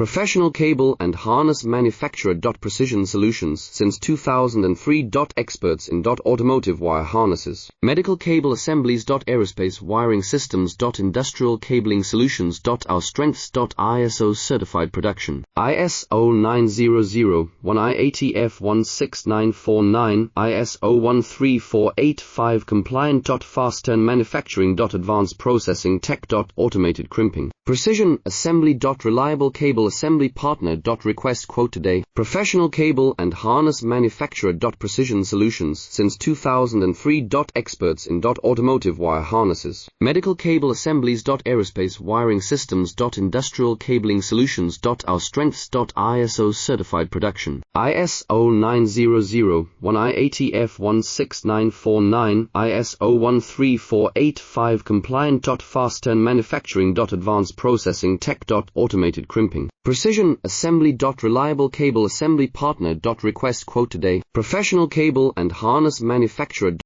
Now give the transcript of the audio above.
Professional cable and harness manufacturer. Precision Solutions since 2003. Experts in automotive wire harnesses, medical cable assemblies. Aerospace wiring systems. Industrial cabling solutions. Our strengths. ISO certified production. ISO 9001 16949, ISO 13485 compliant. Fast turn manufacturing. Advanced processing tech. Automated crimping. Precision assembly. Reliable cable assembly partner. Request quote today. Professional cable and harness manufacturer. Precision Solutions since 2003. Experts in automotive wire harnesses, medical cable assemblies. Aerospace wiring systems. Industrial cabling solutions. Our strengths. ISO certified production. ISO 9001 16949, ISO 13485 compliant. Fast turn manufacturing. Advanced processing tech. Automated crimping. Precision assembly. Reliable cable assembly partner. Request quote today. Professional cable and harness manufacturer.